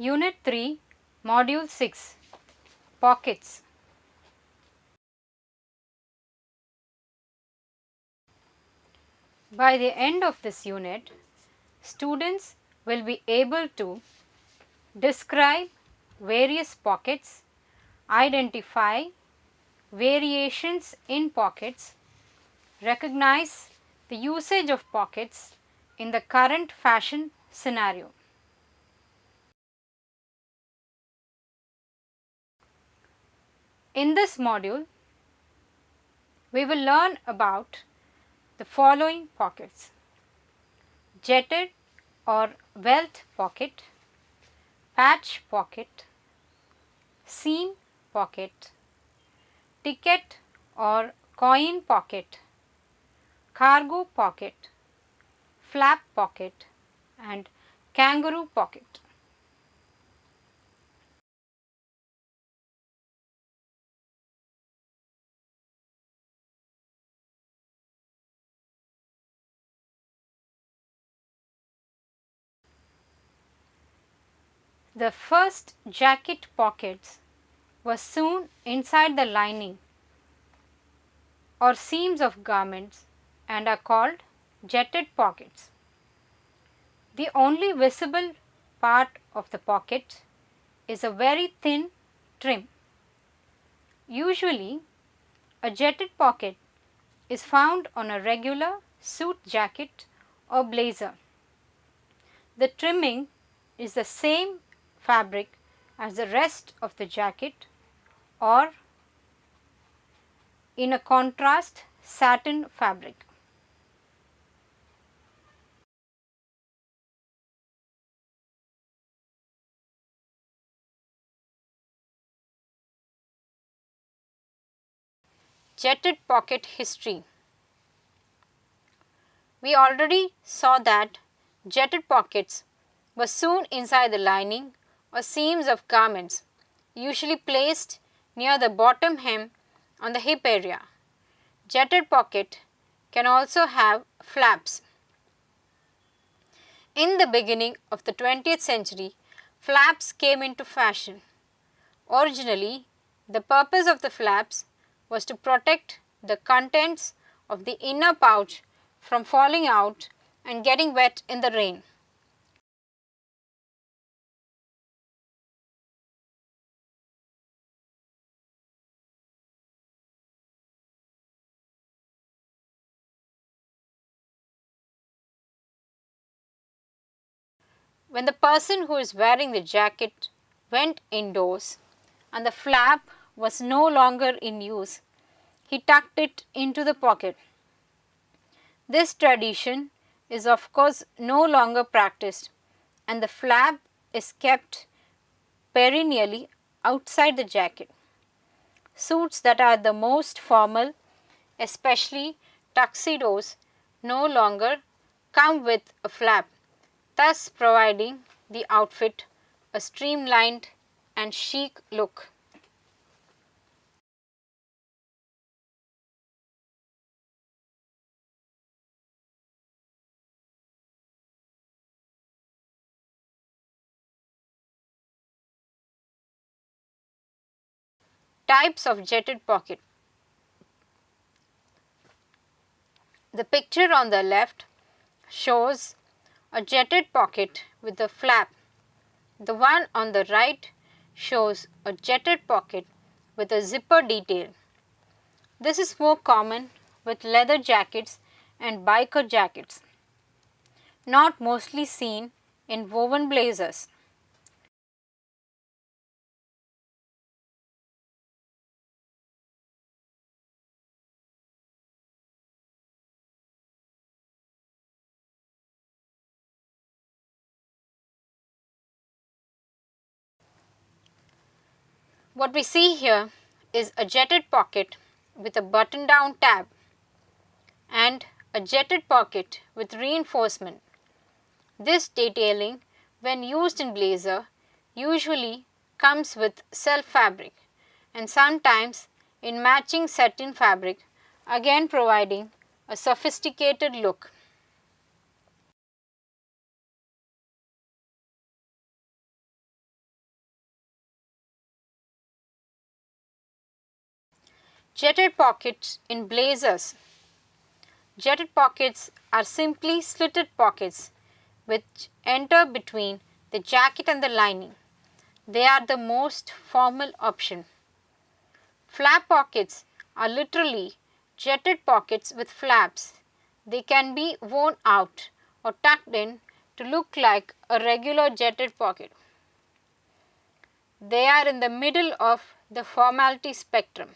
Unit 3, Module 6, Pockets. By the end of this unit, students will be able to describe various pockets, identify variations in pockets, recognize the usage of pockets in the current fashion scenario. In this module, we will learn about the following pockets: jetted or welt pocket, patch pocket, seam pocket, ticket or coin pocket, cargo pocket, flap pocket, and kangaroo pocket. The first jacket pockets were sewn inside the lining or seams of garments and are called jetted pockets. The only visible part of the pocket is a very thin trim. Usually, a jetted pocket is found on a regular suit jacket or blazer. The trimming is the same fabric as the rest of the jacket or in a contrast satin fabric. Jetted pocket history. We already saw that jetted pockets were sewn inside the lining or seams of garments, usually placed near the bottom hem on the hip area. Jetted pocket can also have flaps. In the beginning of the 20th century, flaps came into fashion. Originally, the purpose of the flaps was to protect the contents of the inner pouch from falling out and getting wet in the rain. When the person who is wearing the jacket went indoors and the flap was no longer in use, he tucked it into the pocket. This tradition is of course no longer practiced and the flap is kept perennially outside the jacket. Suits that are the most formal, especially tuxedos, no longer come with a flap, thus providing the outfit a streamlined and chic look. Types of jetted pocket. The picture on the left shows a jetted pocket with a flap. The one on the right shows a jetted pocket with a zipper detail. This is more common with leather jackets and biker jackets, not mostly seen in woven blazers. What we see here is a jetted pocket with a button down tab and a jetted pocket with reinforcement. This detailing, when used in blazer, usually comes with self fabric and sometimes in matching satin fabric, again providing a sophisticated look. Jetted pockets in blazers. Jetted pockets are simply slitted pockets which enter between the jacket and the lining. They are the most formal option. Flap pockets are literally jetted pockets with flaps. They can be worn out or tucked in to look like a regular jetted pocket. They are in the middle of the formality spectrum.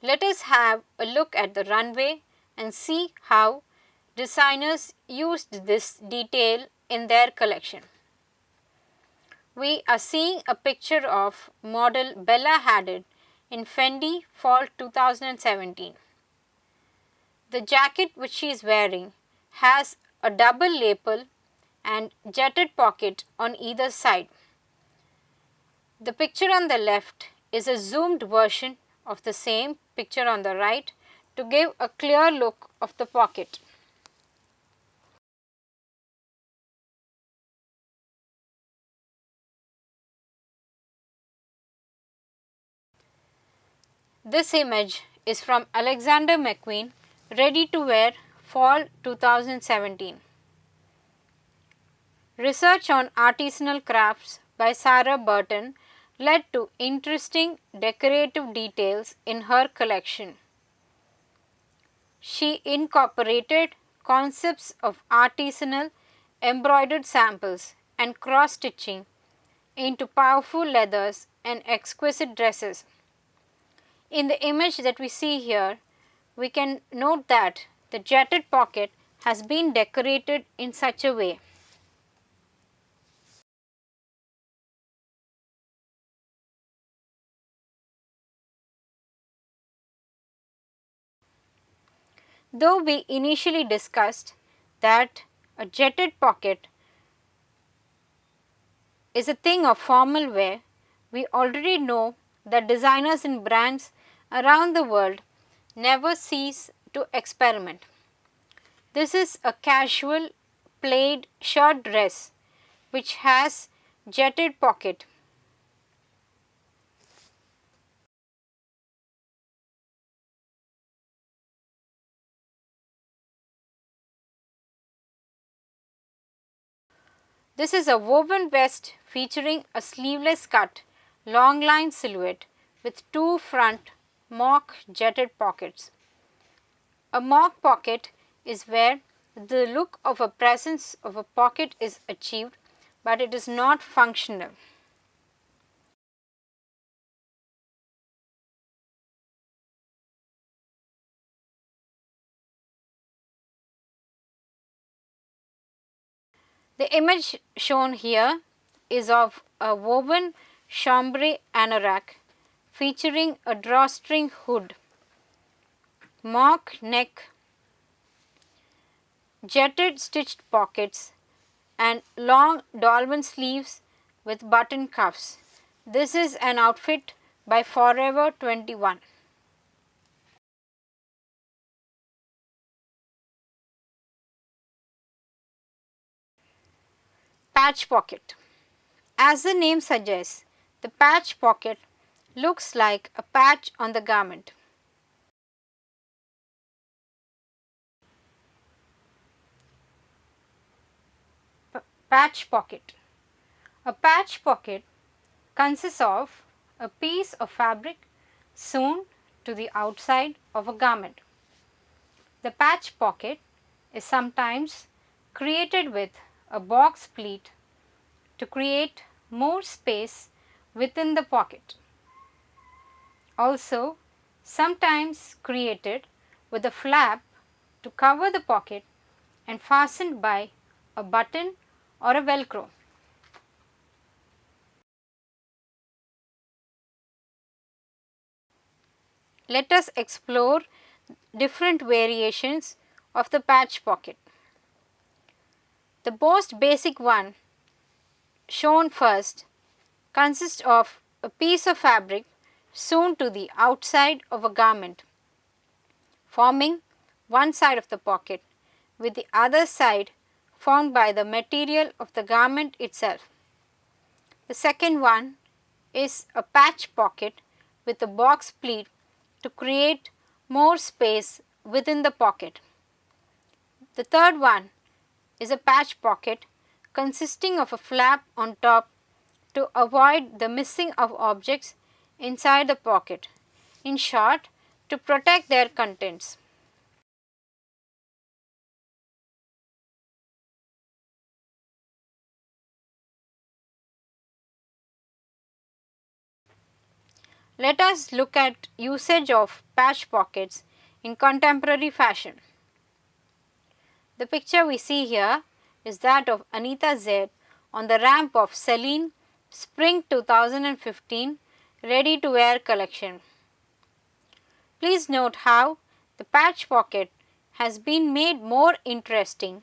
Let us have a look at the runway and see how designers used this detail in their collection. We are seeing a picture of model Bella Hadid in Fendi Fall 2017. The jacket which she is wearing has a double lapel and jetted pocket on either side. The picture on the left is a zoomed version of the same picture on the right to give a clear look of the pocket. This image is from Alexander McQueen, ready to wear fall 2017. Research on artisanal crafts by Sarah Burton led to interesting decorative details in her collection. She incorporated concepts of artisanal embroidered samples and cross stitching into powerful leathers and exquisite dresses. In the image that we see here, we can note that the jetted pocket has been decorated in such a way. Though we initially discussed that a jetted pocket is a thing of formal wear, we already know that designers in brands around the world never cease to experiment. This is a casual plaid shirt dress which has jetted pocket. This is a woven vest featuring a sleeveless cut, long line silhouette with two front mock jetted pockets. A mock pocket is where the look of a presence of a pocket is achieved, but it is not functional. The image shown here is of a woven chambray anorak featuring a drawstring hood, mock neck, jetted stitched pockets and long dolman sleeves with button cuffs. This is an outfit by Forever 21. Patch pocket. As the name suggests, the patch pocket looks like a patch on the garment. Patch pocket. A patch pocket consists of a piece of fabric sewn to the outside of a garment. The patch pocket is sometimes created with a box pleat to create more space within the pocket. Also, sometimes created with a flap to cover the pocket and fastened by a button or a velcro. Let us explore different variations of the patch pocket. The most basic one, shown first, consists of a piece of fabric sewn to the outside of a garment, forming one side of the pocket with the other side formed by the material of the garment itself. The second one is a patch pocket with a box pleat to create more space within the pocket. The third one is a patch pocket consisting of a flap on top to avoid the missing of objects inside the pocket. In short, to protect their contents. Let us look at usage of patch pockets in contemporary fashion. The picture we see here is that of Anita Zed on the ramp of Celine Spring 2015 Ready to Wear collection. Please note how the patch pocket has been made more interesting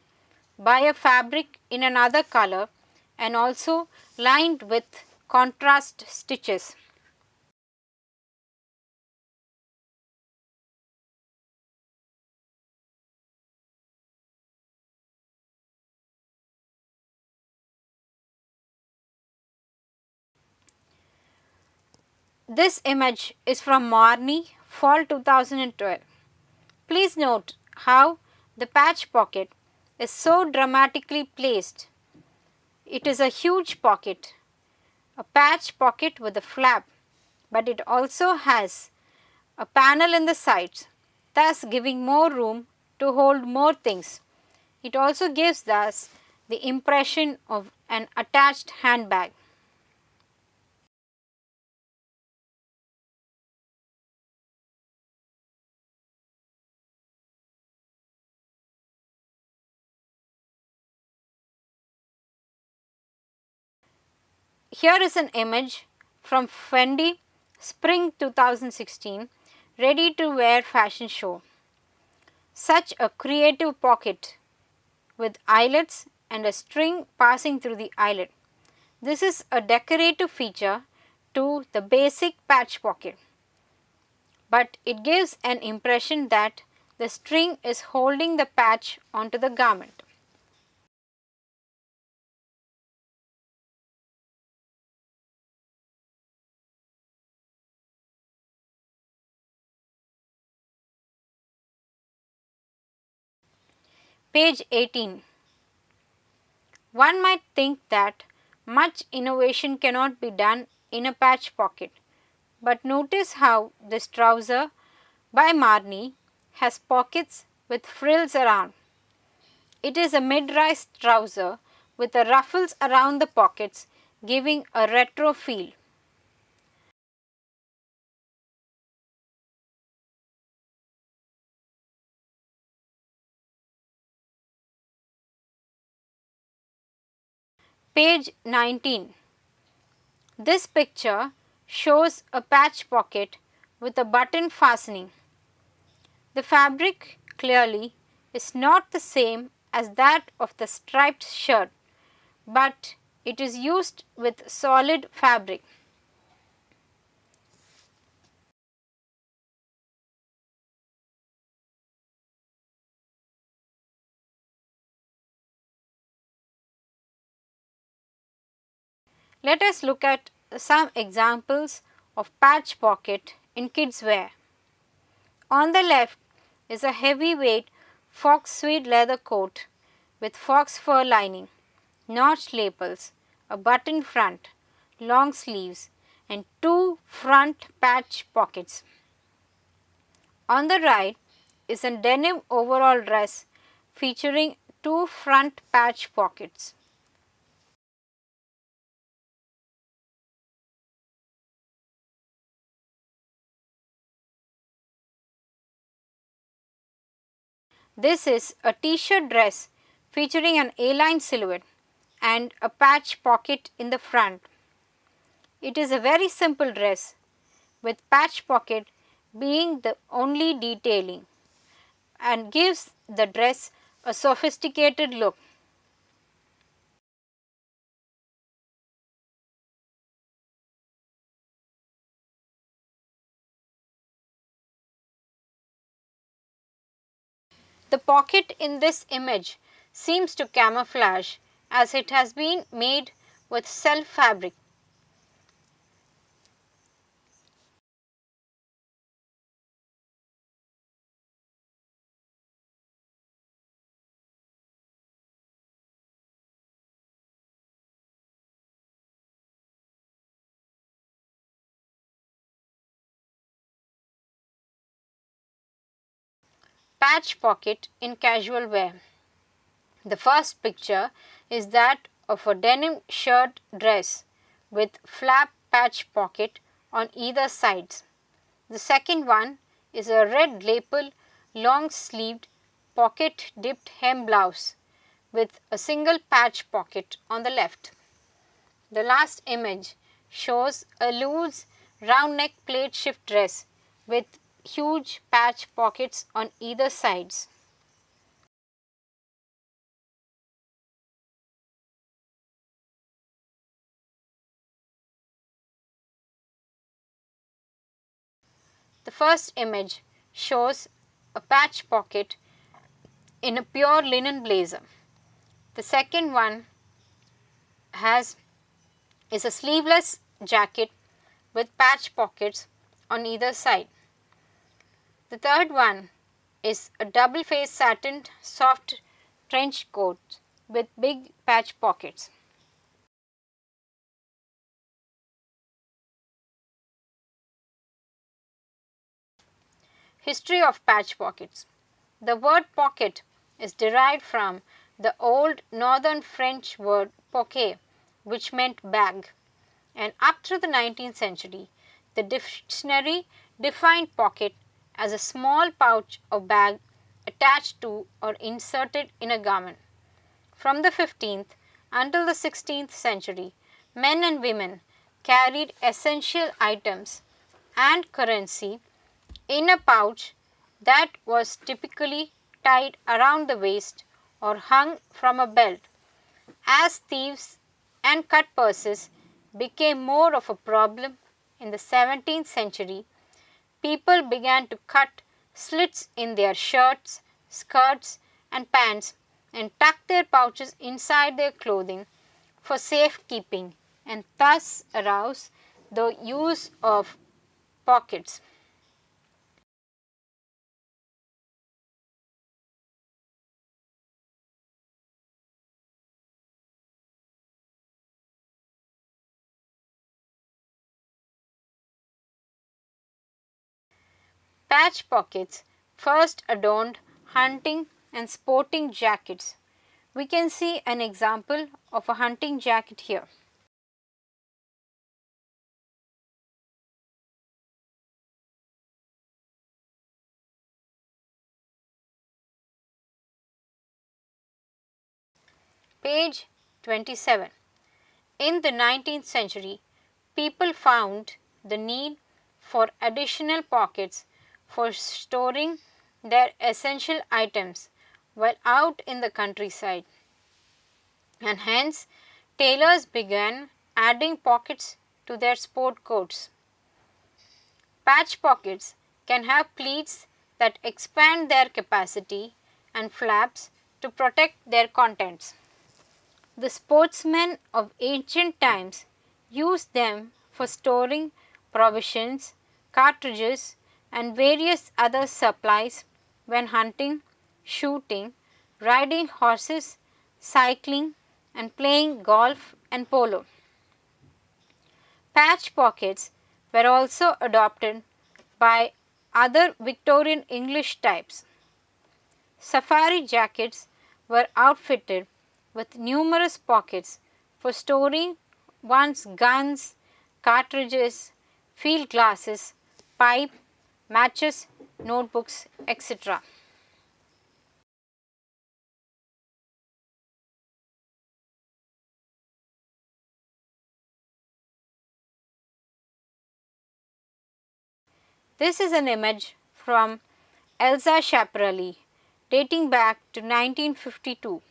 by a fabric in another color and also lined with contrast stitches. This image is from Marni, fall 2012. Please note how the patch pocket is so dramatically placed. It is a huge pocket, a patch pocket with a flap, but it also has a panel in the sides, thus giving more room to hold more things. It also gives us the impression of an attached handbag. Here is an image from Fendi Spring 2016 Ready to Wear fashion show. Such a creative pocket with eyelets and a string passing through the eyelet. This is a decorative feature to the basic patch pocket, but it gives an impression that the string is holding the patch onto the garment. Page 18. One might think that much innovation cannot be done in a patch pocket, but notice how this trouser by Marni has pockets with frills around. It is a mid-rise trouser with the ruffles around the pockets, giving a retro feel. Page 19. This picture shows a patch pocket with a button fastening. The fabric clearly is not the same as that of the striped shirt, but it is used with solid fabric. Let us look at some examples of patch pocket in kids wear. On the left is a heavyweight fox suede leather coat with fox fur lining, notched lapels, a button front, long sleeves and two front patch pockets. On the right is a denim overall dress featuring two front patch pockets. This is a t-shirt dress featuring an A-line silhouette and a patch pocket in the front. It is a very simple dress with patch pocket being the only detailing and gives the dress a sophisticated look. The pocket in this image seems to camouflage as it has been made with self fabric. Patch pocket in casual wear. The first picture is that of a denim shirt dress with flap patch pocket on either sides. The second one is a red lapel long sleeved pocket dipped hem blouse with a single patch pocket on the left. The last image shows a loose round neck plait shift dress with huge patch pockets on either sides. The first image shows a patch pocket in a pure linen blazer. The second one has is a sleeveless jacket with patch pockets on either side. The third one is a double face satin soft trench coat with big patch pockets. History of patch pockets. The word pocket is derived from the old northern French word pocket, which meant bag, and up through the 19th century, the dictionary defined pocket as a small pouch or bag attached to or inserted in a garment. From the 15th until the 16th century, men and women carried essential items and currency in a pouch that was typically tied around the waist or hung from a belt. As thieves and cut purses became more of a problem in the 17th century, people began to cut slits in their shirts, skirts, and pants and tuck their pouches inside their clothing for safekeeping and thus arouse the use of pockets. Patch pockets first adorned hunting and sporting jackets. We can see an example of a hunting jacket here. Page 27. In the 19th century, people found the need for additional pockets for storing their essential items while out in the countryside, and hence tailors began adding pockets to their sport coats. Patch pockets can have pleats that expand their capacity and flaps to protect their contents. The sportsmen of ancient times used them for storing provisions, cartridges, and various other supplies when hunting, shooting, riding horses, cycling, and playing golf and polo. Patch pockets were also adopted by other Victorian English types. Safari jackets were outfitted with numerous pockets for storing one's guns, cartridges, field glasses, pipe, matches, notebooks, etc. This is an image from Elsa Schiaparelli dating back to 1952.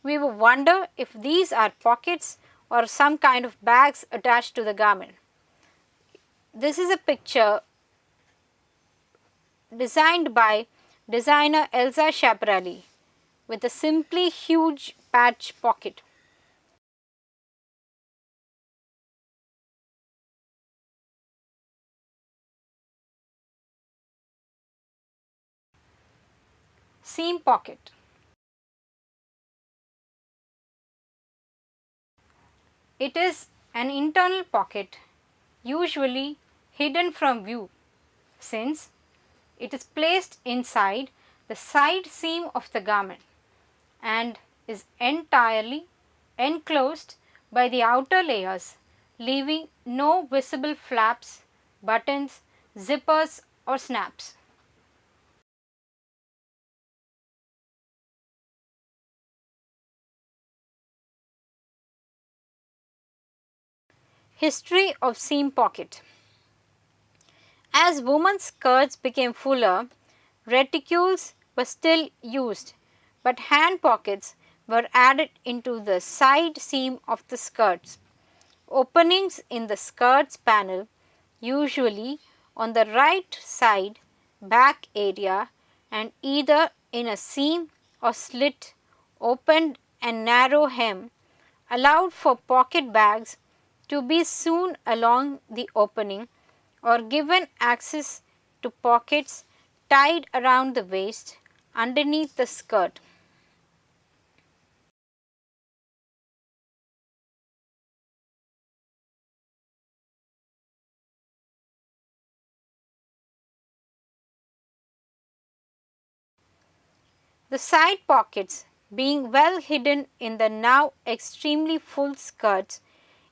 We will wonder if these are pockets or some kind of bags attached to the garment. This is a picture designed by designer Elsa Schiaparelli, with a simply huge patch pocket. Seam pocket. It is an internal pocket, usually hidden from view, since it is placed inside the side seam of the garment and is entirely enclosed by the outer layers, leaving no visible flaps, buttons, zippers or snaps. History of seam pocket. As women's skirts became fuller, reticules were still used, but hand pockets were added into the side seam of the skirts. Openings in the skirts panel, usually on the right side back area and either in a seam or slit, opened and narrow hem, allowed for pocket bags to be sewn along the opening or given access to pockets tied around the waist underneath the skirt. The side pockets, being well hidden in the now extremely full skirts,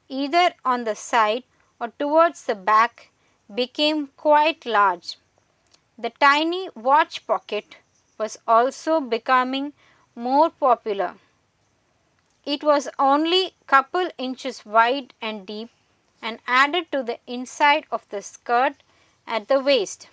either on the side or towards the back, became quite large. The tiny watch pocket was also becoming more popular. It was only couple inches wide and deep and added to the inside of the skirt at the waist.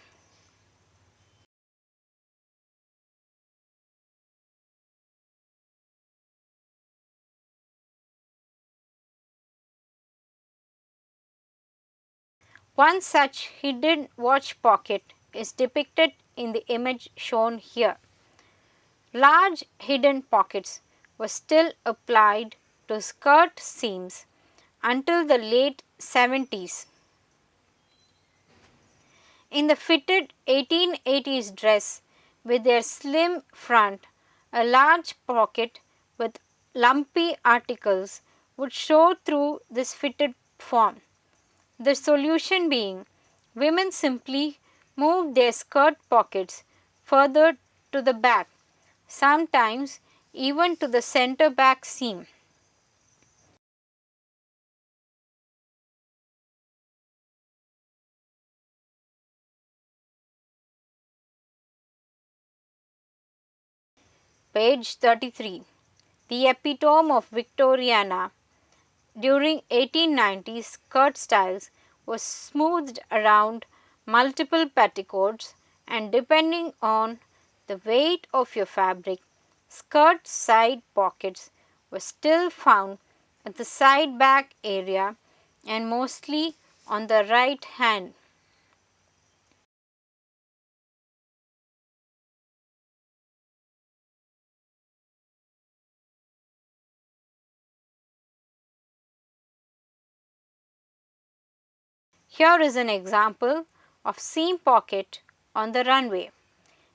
One such hidden watch pocket is depicted in the image shown here. Large hidden pockets were still applied to skirt seams until the late 70s. In the fitted 1880s dress with their slim front, a large pocket with lumpy articles would show through this fitted form. The solution being women simply moved their skirt pockets further to the back, sometimes even to the center back seam. Page 33. The epitome of Victoriana during 1890s skirt styles was smoothed around multiple petticoats, and depending on the weight of your fabric, skirt side pockets were still found at the side back area and mostly on the right hand. Here is an example of seam pocket on the runway.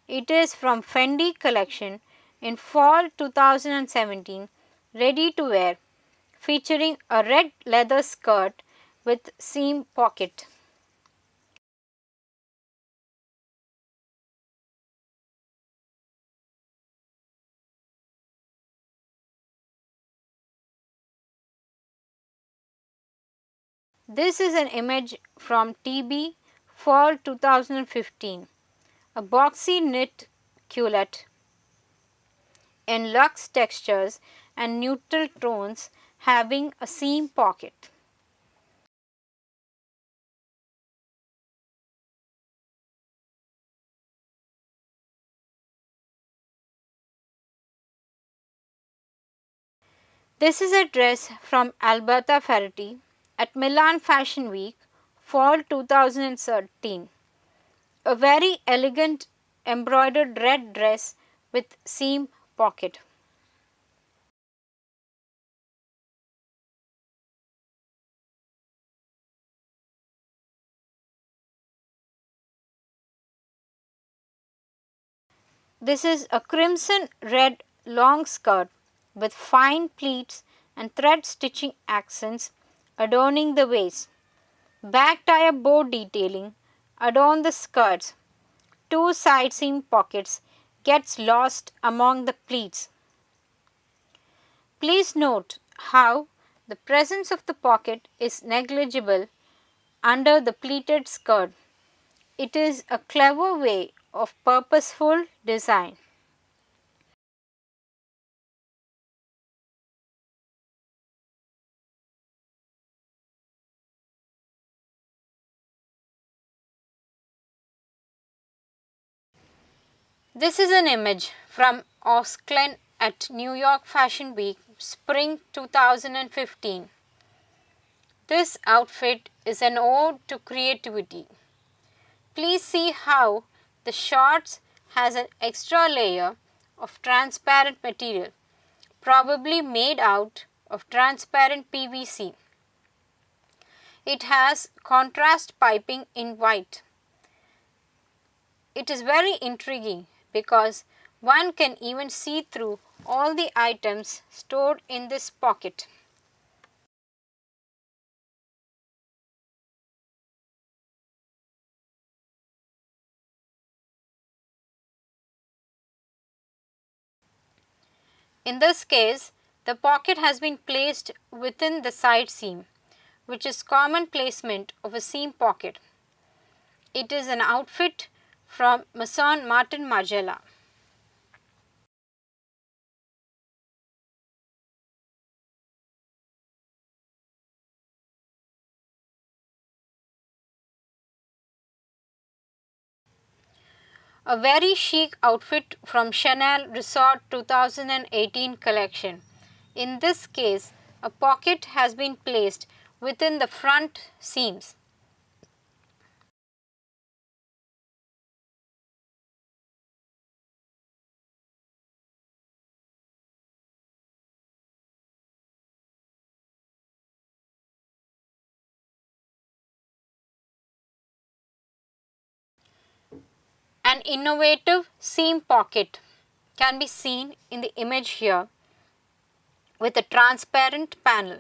It is from Fendi collection in fall 2017, ready to wear, featuring a red leather skirt with seam pocket. This is an image from TB fall 2015, a boxy knit culotte in luxe textures and neutral tones having a seam pocket. This is a dress from Alberta Ferretti at Milan Fashion Week fall 2013. A very elegant embroidered red dress with seam pocket. This is a crimson red long skirt with fine pleats and thread stitching accents adorning the waist. Back tie bow detailing adorn the skirts. Two side seam pockets gets lost among the pleats. Please note how the presence of the pocket is negligible under the pleated skirt. It is a clever way of purposeful design. This is an image from Osklen at New York Fashion Week, Spring 2015. This outfit is an ode to creativity. Please see how the shorts has an extra layer of transparent material, probably made out of transparent PVC. It has contrast piping in white. It is very intriguing because one can even see through all the items stored in this pocket. In this case, the pocket has been placed within the side seam, which is common placement of a seam pocket. It is an outfit from Maison Martin Margiela. A very chic outfit from Chanel Resort 2018 collection. In this case, a pocket has been placed within the front seams. An innovative seam pocket can be seen in the image here with a transparent panel.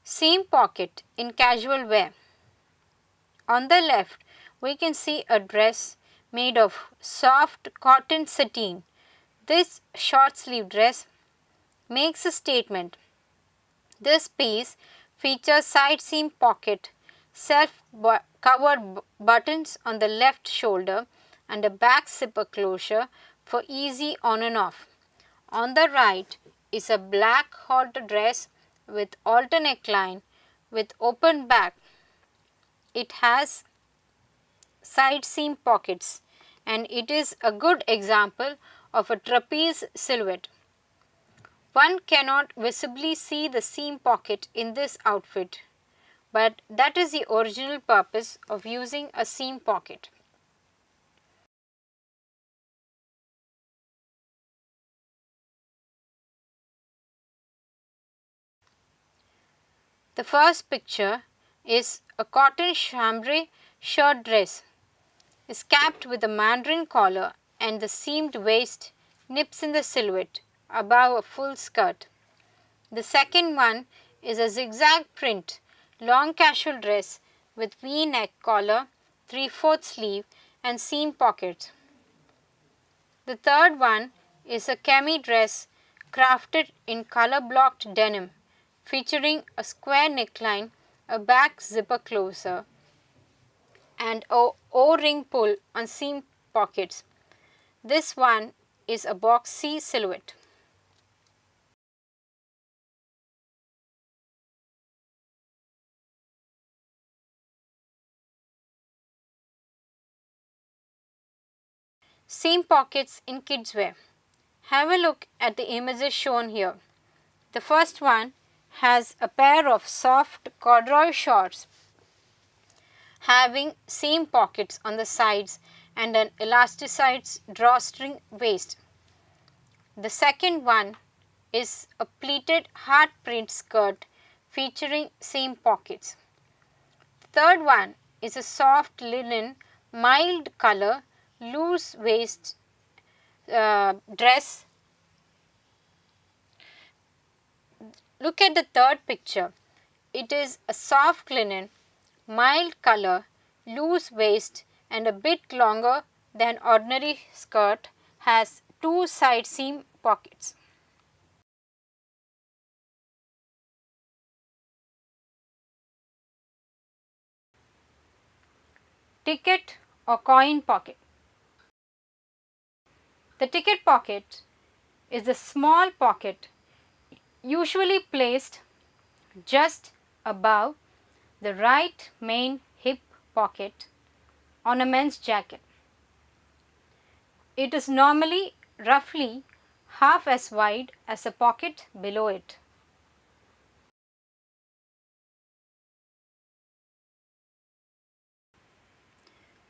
Seam pocket in casual wear. On the left, we can see a dress made of soft cotton sateen. This short sleeve dress makes a statement. This piece features side seam pocket, self covered buttons on the left shoulder and a back zipper closure for easy on and off. On the right is a black halter dress with halter neckline with open back. It has side seam pockets and it is a good example of a trapeze silhouette. One cannot visibly see the seam pocket in this outfit, but that is the original purpose of using a seam pocket. The first picture is a cotton chambray shirt dress. Is capped with a mandarin collar and the seamed waist nips in the silhouette above a full skirt. The second one is a zigzag print long casual dress with V-neck collar, 3/4 sleeve and seam pockets. The third one is a cami dress crafted in color blocked denim featuring a square neckline, a back zipper closer and a O-ring pull on seam pockets. This one is a boxy silhouette. Seam pockets in kids wear. Have a look at the images shown here. The first one has a pair of soft corduroy shorts having seam pockets on the sides and an elasticized drawstring waist. The second one is a pleated heart print skirt featuring seam pockets. The third one is a soft linen, mild color, loose waist dress. Look at the third picture. It is a soft linen, mild color, loose waist and a bit longer than ordinary skirt, has two side seam pockets. Ticket or coin pocket. The ticket pocket is a small pocket usually placed just above the right main hip pocket on a men's jacket. It is normally roughly half as wide as the pocket below it.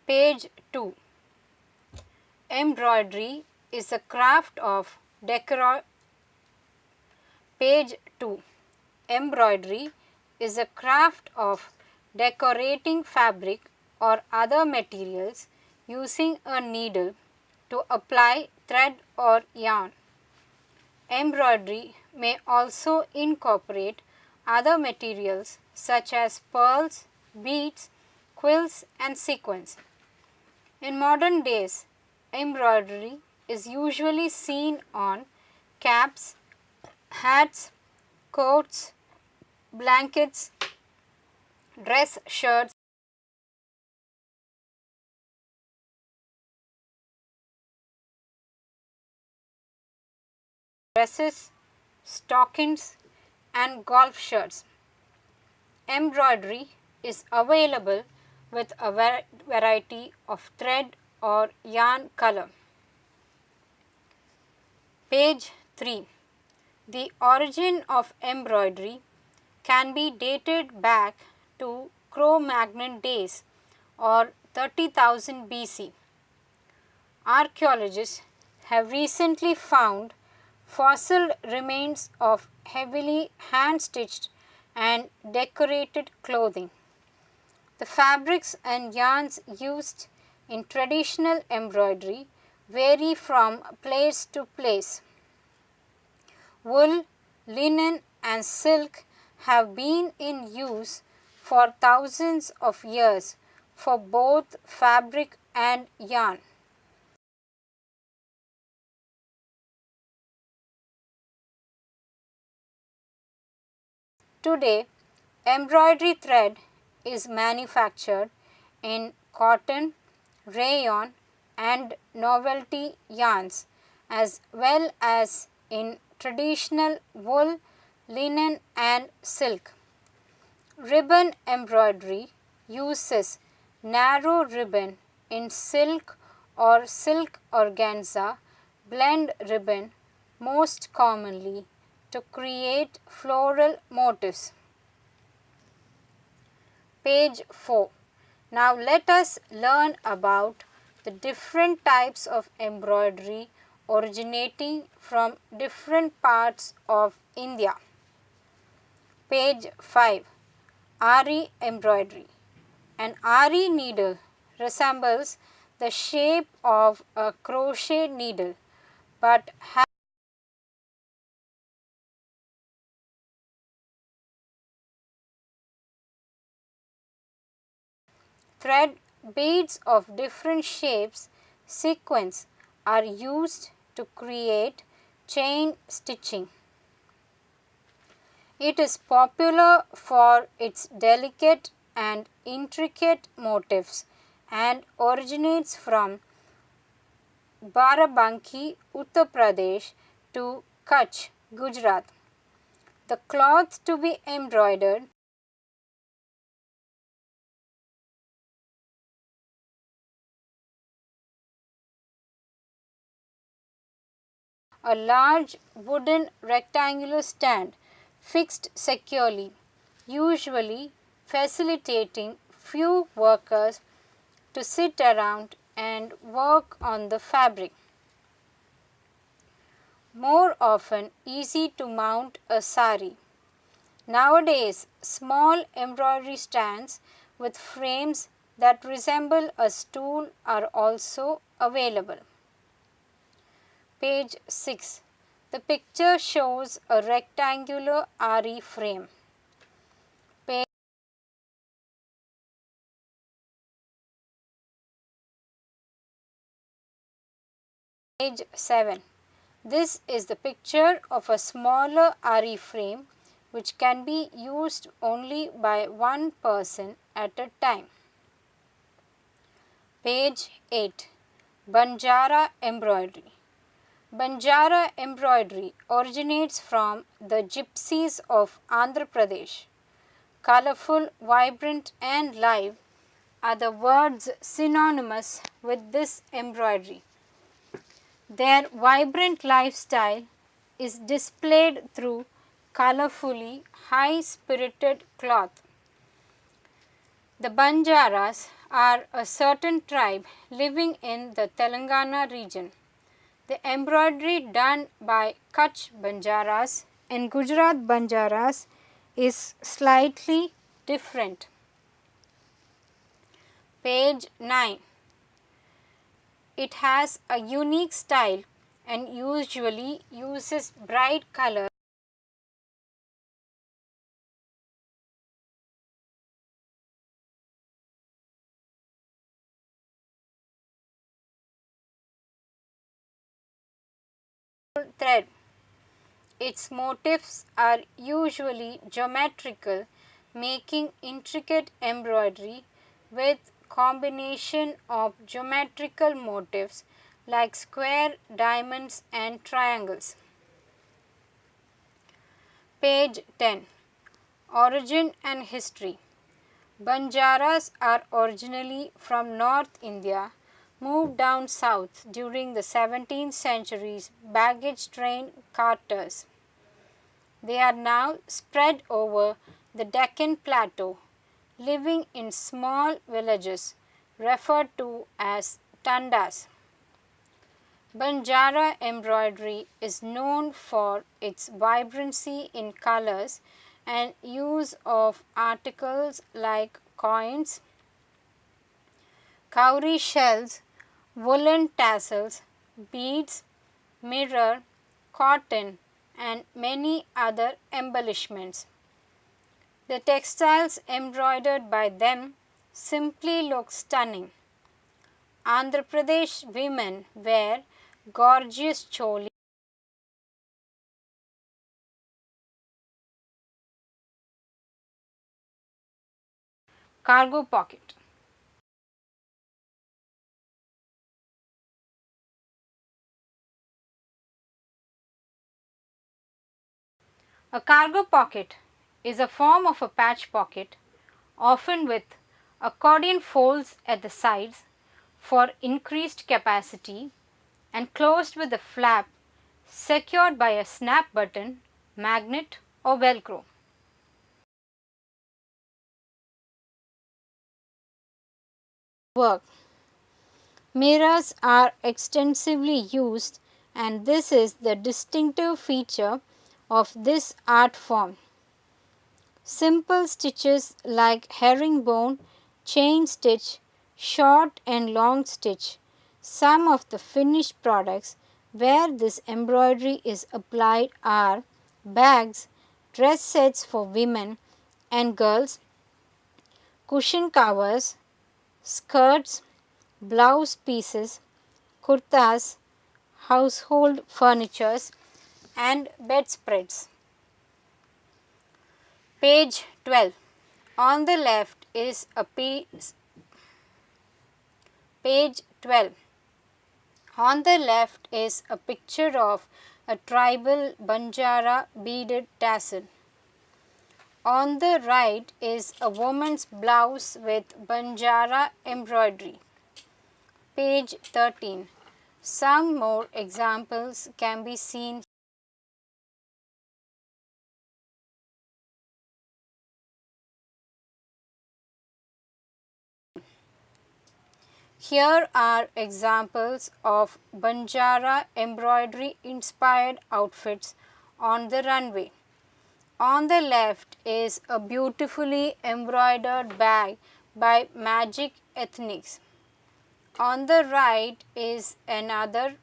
Page 2. Embroidery is a craft of Page 2. Embroidery is a craft of decorating fabric or other materials using a needle to apply thread or yarn. Embroidery may also incorporate other materials such as pearls, beads, quills and sequins. In modern days, embroidery is usually seen on caps, hats, coats, blankets, dress shirts, dresses, stockings and golf shirts. Embroidery is available with a variety of thread or yarn color. Page 3. The origin of embroidery can be dated back to Cro-Magnon days or 30,000 BC. Archaeologists have recently found fossil remains of heavily hand-stitched and decorated clothing. The fabrics and yarns used in traditional embroidery vary from place to place. Wool, linen and silk have been in use for thousands of years for both fabric and yarn. Today, embroidery thread is manufactured in cotton, rayon and novelty yarns as well as in traditional wool, linen and silk. Ribbon embroidery uses narrow ribbon in silk or silk organza blend ribbon most commonly to create floral motifs. Page 4. Now let us learn about the different types of embroidery originating from different parts of India. Page 5. Ari embroidery. An Ari needle resembles the shape of a crochet needle but has thread beads of different shapes, sequins are used to create chain stitching. It is popular for its delicate and intricate motifs and originates from Barabanki, Uttar Pradesh to Kutch, Gujarat. The cloth to be embroidered a large wooden rectangular stand fixed securely, usually facilitating few workers to sit around and work on the fabric. More often easy to mount a sari. Nowadays, small embroidery stands with frames that resemble a stool are also available. Page 6. The picture shows a rectangular Ari frame. Page 7. This is the picture of a smaller Ari frame which can be used only by one person at a time. Page 8. Banjara embroidery. Banjara embroidery originates from the gypsies of Andhra Pradesh. Colorful, vibrant and live are the words synonymous with this embroidery. Their vibrant lifestyle is displayed through colorfully high-spirited cloth. The Banjaras are a certain tribe living in the Telangana region. The embroidery done by Kutch Banjaras and Gujarat Banjaras is slightly different. Page 9. It has a unique style and usually uses bright colors. Thread. Its motifs are usually geometrical, making intricate embroidery with combination of geometrical motifs like square, diamonds and triangles. Page 10. Origin and history. Banjaras are originally from North India, moved down south during the 17th century's baggage train carters. They are now spread over the Deccan Plateau, living in small villages referred to as tandas. Banjara embroidery is known for its vibrancy in colors and use of articles like coins, cowrie shells, woolen tassels, beads, mirror, cotton and many other embellishments. The textiles embroidered by them simply look stunning. Andhra Pradesh women wear gorgeous choli. Cargo pocket. A cargo pocket is a form of a patch pocket, often with accordion folds at the sides for increased capacity and closed with a flap secured by a snap button, magnet or velcro. Work. Mirrors are extensively used and this is the distinctive feature of this art form. Simple stitches like herringbone, chain stitch, short and long stitch, some of the finished products where this embroidery is applied are bags, dress sets for women and girls, cushion covers, skirts, blouse pieces, kurtas, household furnitures and bedspreads. Page 12. On the left is a piece. Page 12. On the left is a picture of a tribal Banjara beaded tassel. On the right is a woman's blouse with Banjara embroidery. Page 13. Some more examples can be seen. Here are examples of Banjara embroidery inspired outfits on the runway. On the left is a beautifully embroidered bag by Magic Ethnics. On the right is another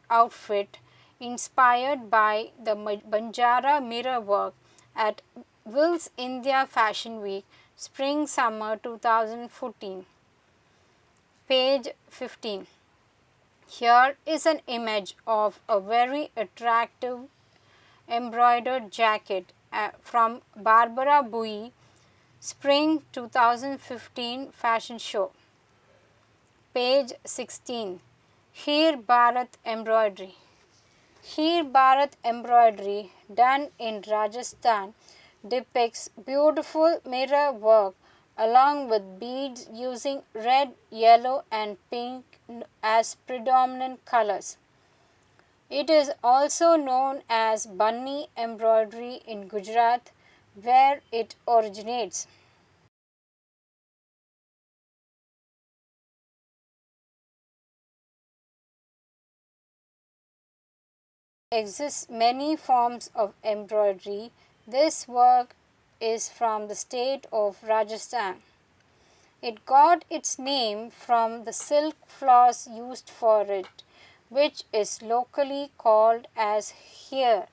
outfit inspired by the Banjara mirror work at Wills India Fashion Week Spring Summer 2014. Page 15. Here is an image of a very attractive embroidered jacket from Barbara Bui Spring 2015 fashion show. Page 16. Heer Bharat embroidery. Heer Bharat embroidery done in Rajasthan depicts beautiful mirror work along with beads using red, yellow and pink as predominant colors. It is also known as Bunny embroidery in Gujarat, where it originates. Exists many forms of embroidery. This work is from the state of Rajasthan. It got its name from the silk floss used for it, which is locally called as heer.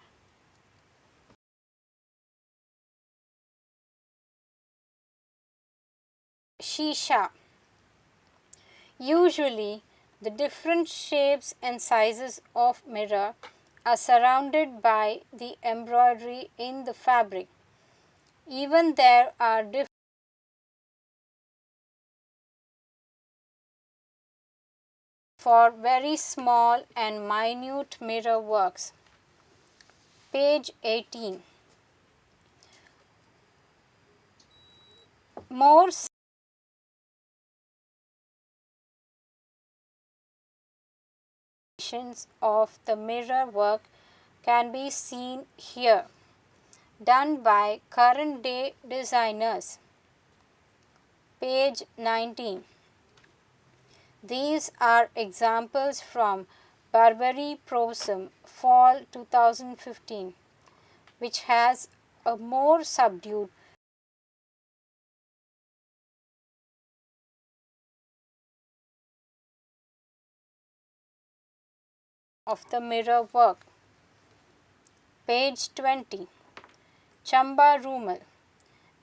Shisha. Usually, the different shapes and sizes of mirror are surrounded by the embroidery in the fabric. Even there are different for very small and minute mirror works. Page 18. More of the mirror work can be seen here, done by current day designers. Page 19. These are examples from Burberry Prosom Fall 2015, which has a more subdued of the mirror work. Page 20. Chamba Rumal,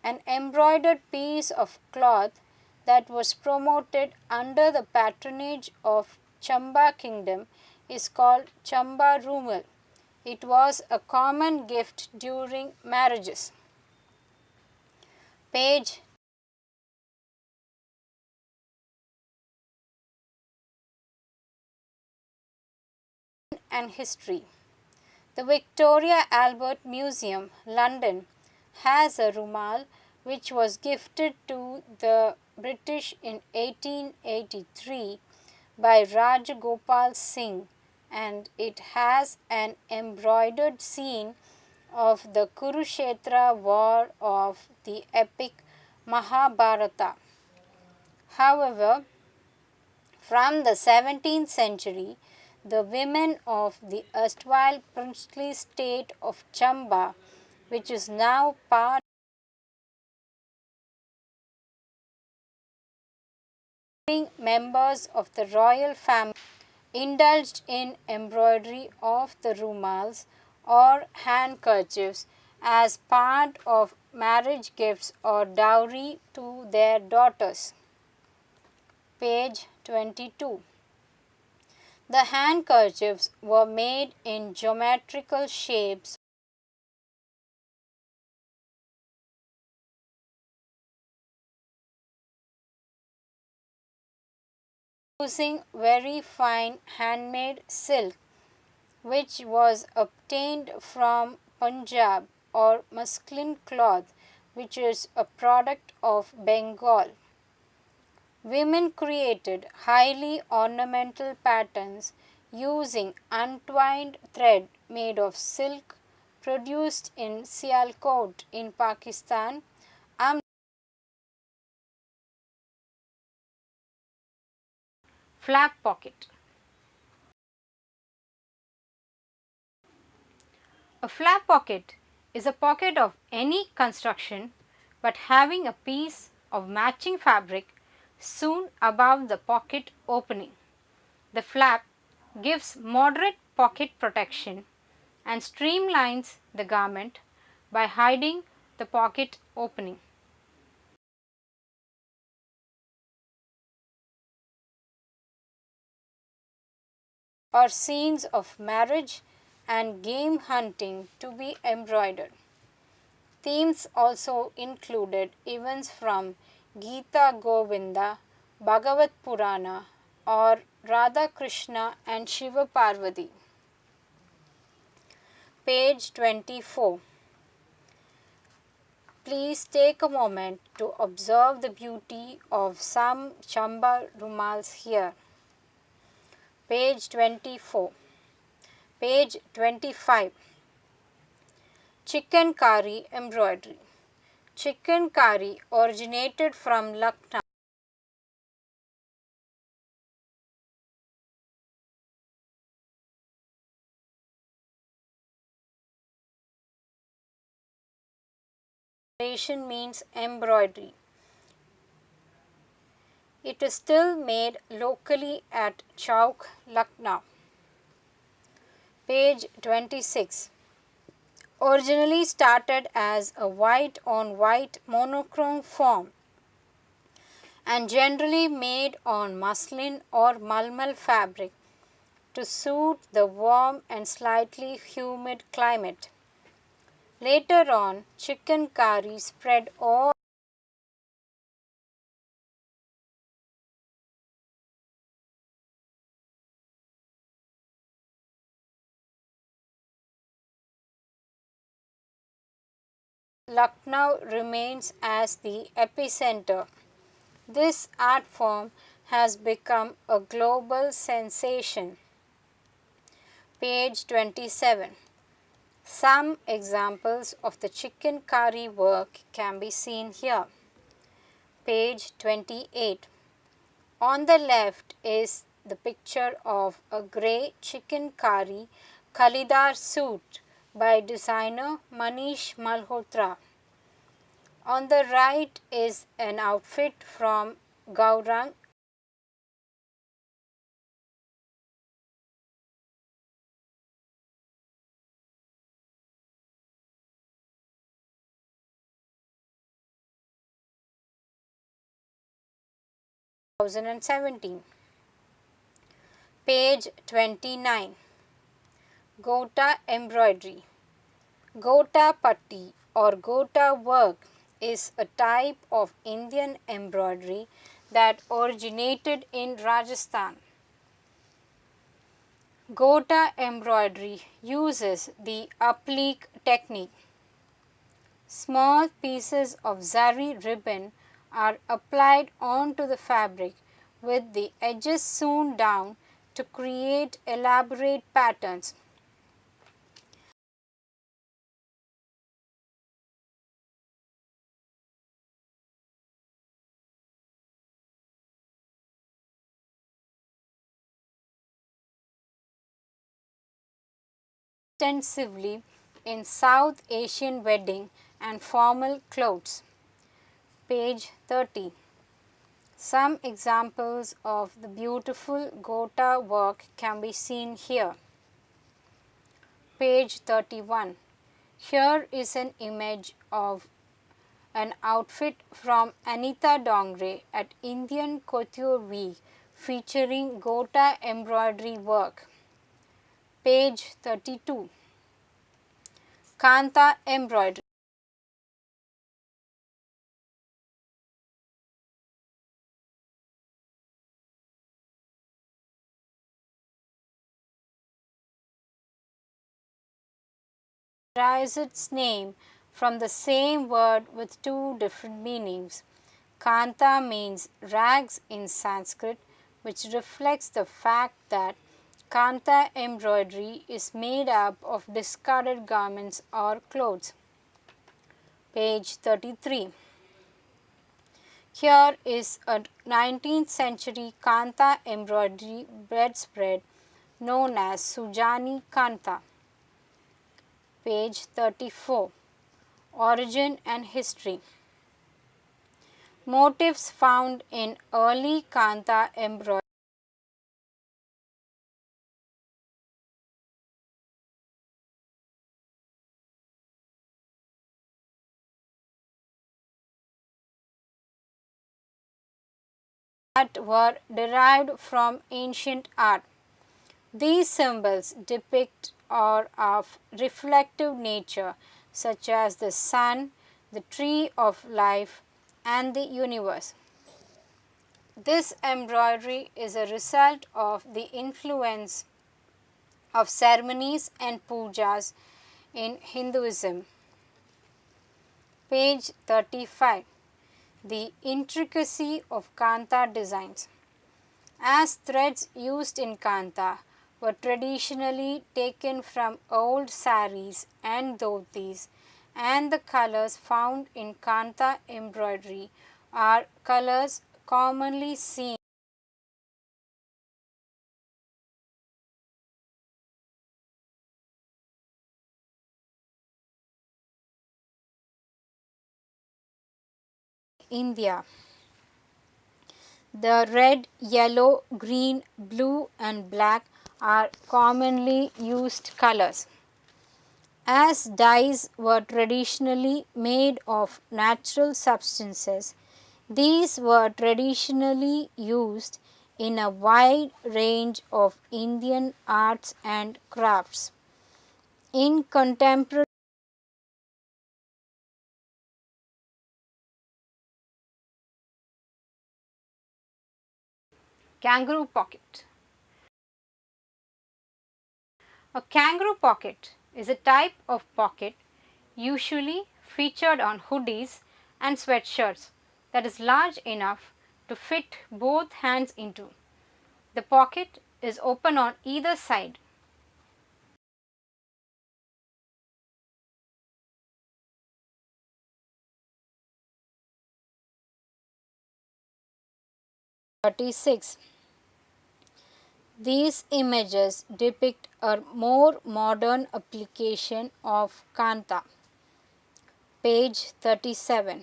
an embroidered piece of cloth that was promoted under the patronage of Chamba Kingdom, is called Chamba Rumal. It was a common gift during marriages. Page and history. The Victoria Albert Museum, London, has a rumal which was gifted to the British in 1883 by Rajagopal Singh, and it has an embroidered scene of the Kurukshetra war of the epic Mahabharata. However, from the 17th century, the women of the erstwhile princely state of Chamba, which is now part members of the royal family, indulged in embroidery of the rumals or handkerchiefs as part of marriage gifts or dowry to their daughters. Page 22. The handkerchiefs were made in geometrical shapes using very fine handmade silk, which was obtained from Punjab, or muslin cloth, which is a product of Bengal. Women created highly ornamental patterns using untwined thread made of silk produced in Sialkot in Pakistan. Flap pocket. A flap pocket is a pocket of any construction but having a piece of matching fabric sewn above the pocket opening. The flap gives moderate pocket protection and streamlines the garment by hiding the pocket opening. Or scenes of marriage and game hunting to be embroidered. Themes also included events from Gita Govinda, Bhagavat Purana, or Radha Krishna and Shiva Parvati. Page 24. Please take a moment to observe the beauty of some Chamba Rumals here. Page 24. Page 25. Chicken embroidery. Chicken originated from Lucknow. Means embroidery. It is still made locally at Chowk, Lucknow. Page 26. Originally started as a white on white monochrome form and generally made on muslin or malmal fabric to suit the warm and slightly humid climate. Later on, chicken spread all 'Lucknow remains as the epicenter. This art form has become a global sensation. Page 27. Some examples of the chicken work can be seen here. Page 28. On the left is the picture of a grey chicken Khalidar suit by designer Manish Malhotra. On the right is an outfit from Gaurang 2017. Page 29. Gota embroidery. Gota patti or Gota work is a type of Indian embroidery that originated in Rajasthan. Gota embroidery uses the applique technique. Small pieces of zari ribbon are applied onto the fabric with the edges sewn down to create elaborate patterns. Extensively in South Asian wedding and formal clothes. Page 30. Some examples of the beautiful Gota work can be seen here. Page 31. Here is an image of an outfit from Anita Dongre at Indian Couture Week featuring Gota embroidery work. Page 32. Kanta embroidery. Derives its name from the same word with two different meanings. Kanta means rags in Sanskrit, which reflects the fact that Kanta embroidery is made up of discarded garments or clothes. Page 33. Here is a 19th century Kanta embroidery bedspread known as Sujani Kanta. Page 34. Origin and history. Motifs found in early Kanta embroidery that were derived from ancient art. These symbols depict or of reflective nature such as the sun, the tree of life and the universe. This embroidery is a result of the influence of ceremonies and pujas in Hinduism. Page 35. The intricacy of Kanta designs. As threads used in Kanta were traditionally taken from old saris and dhotis, and the colors found in Kanta embroidery are colors commonly seen in India. The red, yellow, green, blue and black are commonly used colors. As dyes were traditionally made of natural substances, these were traditionally used in a wide range of Indian arts and crafts. In contemporary kangaroo pocket. A kangaroo pocket is a type of pocket usually featured on hoodies and sweatshirts that is large enough to fit both hands into. The pocket is open on either side. Thirty-six. These images depict a more modern application of Kanta. Page 37.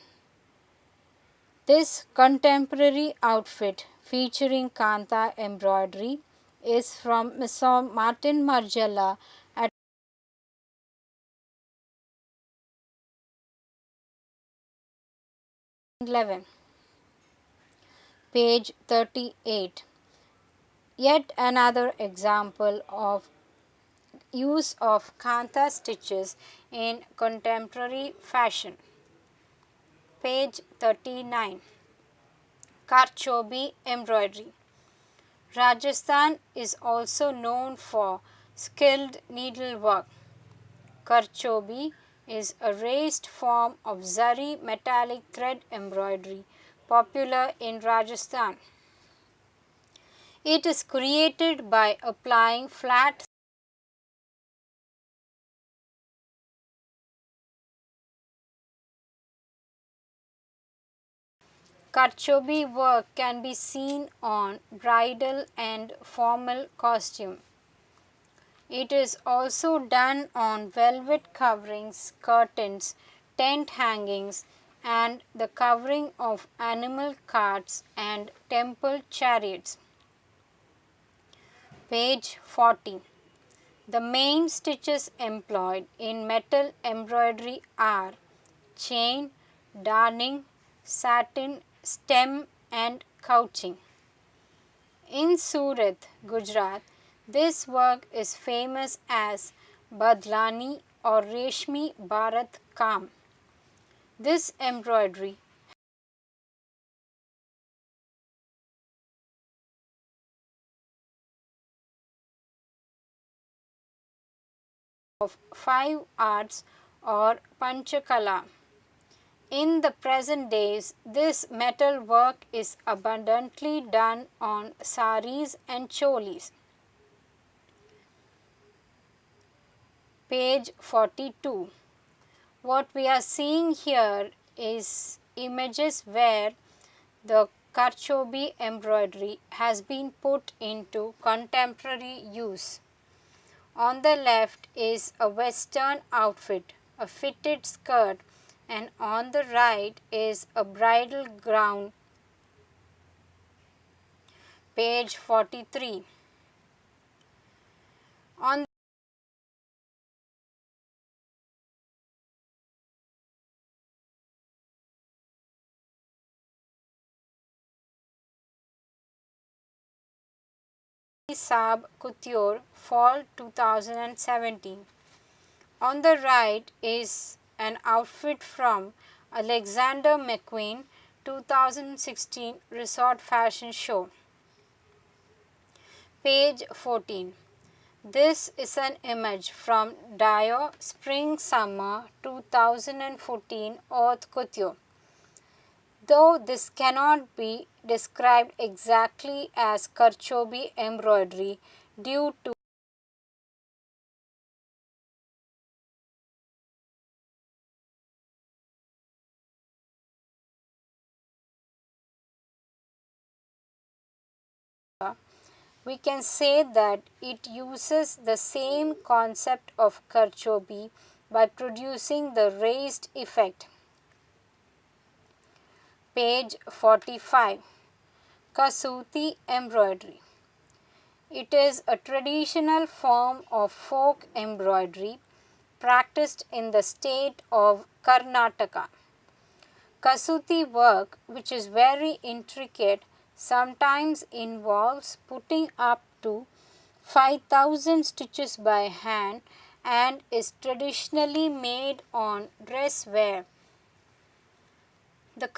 This contemporary outfit featuring Kanta embroidery is from Maison Martin Margiela at 11. Page 38. Yet another example of use of Kanta stitches in contemporary fashion. Page 39. Karchobi embroidery. Rajasthan is also known for skilled needlework. Karchobi is a raised form of zari metallic thread embroidery popular in Rajasthan. It is created by applying flat Karchobi work can be seen on bridal and formal costume. It is also done on velvet coverings, curtains, tent hangings, and the covering of animal carts and temple chariots. Page 40. The main stitches employed in metal embroidery are chain, darning, satin, stem, and couching. In Surat, Gujarat, this work is famous as Badlani or Reshmi Bharat Kam. This embroidery of five arts or Panchakala. In the present days, this metal work is abundantly done on saris and cholis. Page 42. What we are seeing here is images where the Karchobi embroidery has been put into contemporary use. On the left is a western outfit, a fitted skirt, and on the right is a bridal gown. Page 43. On Saab Couture Fall 2017. On the right is an outfit from Alexander McQueen 2016 Resort Fashion Show. Page 14. This is an image from Dior Spring Summer 2014 Haute Couture. Though this cannot be described exactly as Karchobi embroidery due to we can say that it uses the same concept of Karchobi by producing the raised effect. Page 45. Kasuti embroidery. It is a traditional form of folk embroidery practiced in the state of Karnataka. Kasuti work, which is very intricate, sometimes involves putting up to 5,000 stitches by hand and is traditionally made on dress wear. The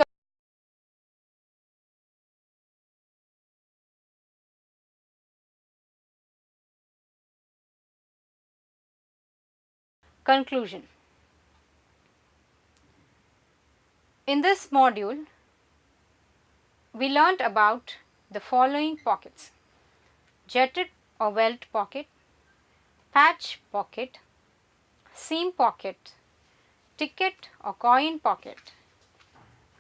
conclusion. In this module, we learnt about the following pockets: jetted or welt pocket, patch pocket, seam pocket, ticket or coin pocket,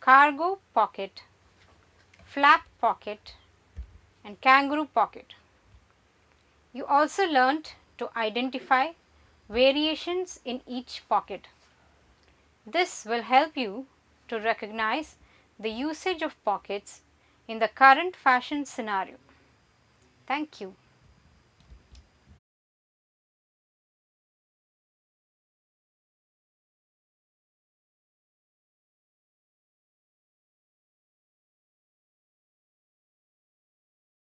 cargo pocket, flap pocket, and kangaroo pocket. You also learnt to identify variations in each pocket. This will help you to recognize the usage of pockets in the current fashion scenario. Thank you.